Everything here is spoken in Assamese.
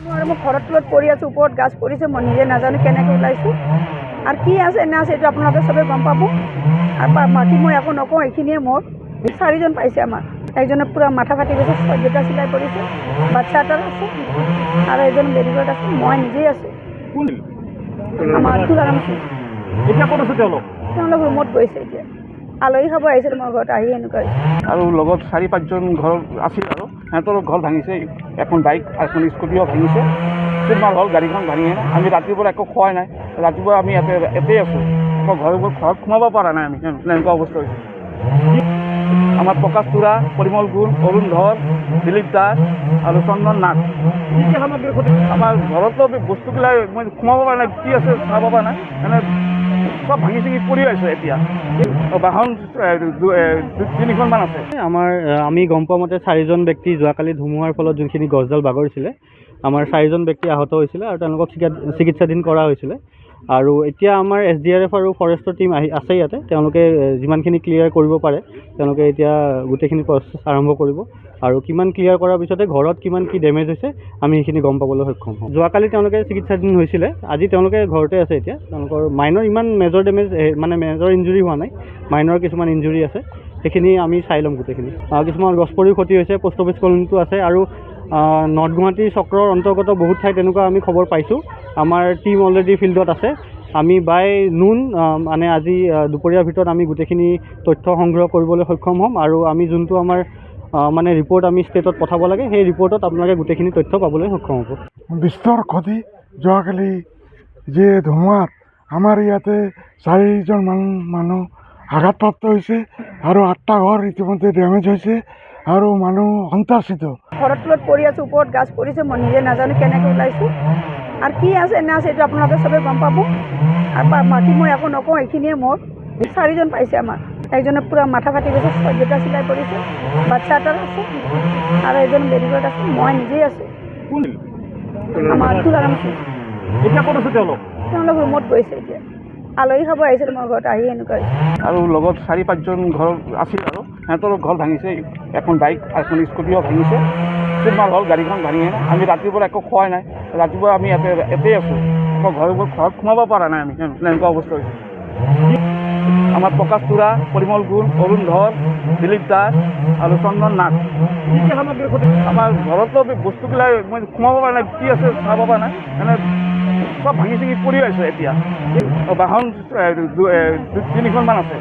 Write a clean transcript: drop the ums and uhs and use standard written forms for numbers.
মই ঘৰত তলত পৰি আছোঁ, ওপৰত গাছ পৰিছে, মই নিজে নাজানো কেনেকৈ ওলাইছোঁ আৰু কি আছে না আছে এইটো আপোনালোকে চবে গম পাব। আৰু বাকী মই একো নকওঁ, এইখিনিয়ে মোৰ 4জন পাইছে। আমাৰ একজনে পূৰা মাথা ফাটি গৈছে, 6 চিলাই পৰিছে, বাচ্চা এটাৰ আছে আৰু এজন মেডিকেলত আছে, মই নিজেই আছোঁ। আমাৰ তুলাৰাম সিং। এতিয়া ক'ত আছে তেওঁলোক? তেওঁলোক ৰুমত গৈছে এতিয়া, আলহী খাব আহিছিল মোৰ ঘৰত, আহি এনেকুৱা আৰু লগত 4-5জন ঘৰ আছিল আৰু সিহঁতৰ ঘৰ ভাঙিছে, এখন বাইক এখন স্কুটিও ভাঙিছে, চুৰমাৰ হ'ল, গাড়ীখন ভাঙিছে। আমি ৰাতিপুৱা একো খোৱাই নাই, ৰাতিপুৱা আমি ইয়াতেই আছোঁ, আমাৰ ঘৰত সোমাব পৰা নাই আমি, এনেকুৱা অৱস্থা হৈছে। আমাৰ প্ৰকাশ তুৰা, পৰিমল গুণ, অৰুণ ধৰ, দিলীপ দাস আৰু চন্দন নাথ। আমাৰ ঘৰতো বস্তুবিলাক মই সোমাব পৰা নাই, কি আছে চাব পৰা নাই, মানে সব ভাঙি চিঙি পৰি আছে। এতিয়া বাহন 2-3খনমান আছে। আমি গম পোৱা মতে 4জন ব্যক্তি যোৱাকালি ধুমুহাৰ ফলত যোনখিনি গছডাল বাগৰিছিলে, আমাৰ 4জন ব্যক্তি আহত হৈছিলে আৰু তেওঁলোকক চিকিৎসাধীন কৰা হৈছিলে। আৰু এতিয়া আমাৰ SDRF আৰু ফৰেষ্টৰ টীম আছে ইয়াতে, তেওঁলোকে যিমানখিনি ক্লিয়াৰ কৰিব পাৰে তেওঁলোকে এতিয়া গোটেইখিনি প্ৰচেছ আৰম্ভ কৰিব আৰু কিমান ক্লিয়াৰ কৰাৰ পিছতে ঘৰত কিমান কি ডেমেজ হৈছে আমি সেইখিনি গম পাবলৈ সক্ষম হ'ম। যোৱাকালি তেওঁলোকে চিকিৎসাধীন হৈছিলে, আজি তেওঁলোকে ঘৰতে আছে। এতিয়া তেওঁলোকৰ মাইনৰ ইমান মেজৰ ডেমেজ মানে মেজৰ ইঞ্জুৰি হোৱা নাই, মাইনৰ কিছুমান ইঞ্জুৰি আছে, সেইখিনি আমি চাই ল'ম গোটেইখিনি। কিছুমান গছ পৰিও ক্ষতি হৈছে, পোষ্ট অফিচ কলনীটো আছে আৰু নৰ্থ গুৱাহাটী চক্ৰৰ অন্তৰ্গত বহুত ঠাইত তেনেকুৱা আমি খবৰ পাইছোঁ। আমাৰ টীম অলৰেডি ফিল্ডত আছে। আমি বাই নুন মানে আজি দুপৰীয়াৰ ভিতৰত আমি গোটেইখিনি তথ্য সংগ্ৰহ কৰিবলৈ সক্ষম হ'ম আৰু আমি যোনটো আমাৰ মানে ৰিপৰ্ট আমি ষ্টেটত পঠাব লাগে, সেই ৰিপৰ্টত আপোনালোকে গোটেইখিনি তথ্য পাবলৈ সক্ষম হ'ব। বিস্তৰ ক্ষতি যোৱাকালি যে ধুমুহাত আমাৰ ইয়াতে 4জন মানুহ আঘাতপ্ৰাপ্ত হৈছে আৰু 8টা ঘৰ ইতিমধ্যে ডেমেজ হৈছে আৰু মানুহ সন্ত্ৰাসিত। ঘৰত তলত পৰি আছোঁ, ওপৰত গাছ পৰিছে, মই নিজে নাজানো কেনেকৈ ওলাইছোঁ আৰু কি আছে না আছে এইটো আপোনালোকে চবে গম পাব। আৰু বাকী মই একো নকওঁ, এইখিনিয়ে মোৰ 4জন পাইছে। আমাৰ একজনে পূৰা মাথা ফাটি গৈছে, 6 চিলাই পৰিছে, বাচ্চা এটাৰ আছে আৰু এজন মেডিকেলত আছে, মই নিজেই আছোঁ। আমাৰ তুলাৰাম সিং। এতিয়া ক'ত আছে তেওঁলোক? তেওঁলোক ৰুমত গৈছে এতিয়া, আলহী খাব আহিছিল মোৰ ঘৰত, আহি এনেকুৱা আৰু লগত 4-5জন ঘৰ আছিল আৰু সিহঁতৰ ঘৰ ভাঙিছে, এখন বাইক এখন স্কুটিও ভাঙিছে, চুৰমাৰ হ'ল, গাড়ীখন ভাঙিছে। আমি ৰাতিপুৱা একো খোৱাই নাই, ৰাতিপুৱা আমি ইয়াতেই আছোঁ, আমাৰ ঘৰত সোমাব পৰা নাই আমি, এনেকুৱা অৱস্থা হৈছে। আমাৰ প্ৰকাশ তুৰা, পৰিমল গুণ, অৰুণ ধৰ, দিলীপ দাস আৰু চন্দন নাথ। আমাৰ ঘৰতো বস্তুবিলাক মই সোমাব পৰা নাই, কি আছে চাব পৰা নাই, মানে সব ভাঙি চিঙি পৰি আছে। এতিয়া বাহন 2-3খনমান আছে।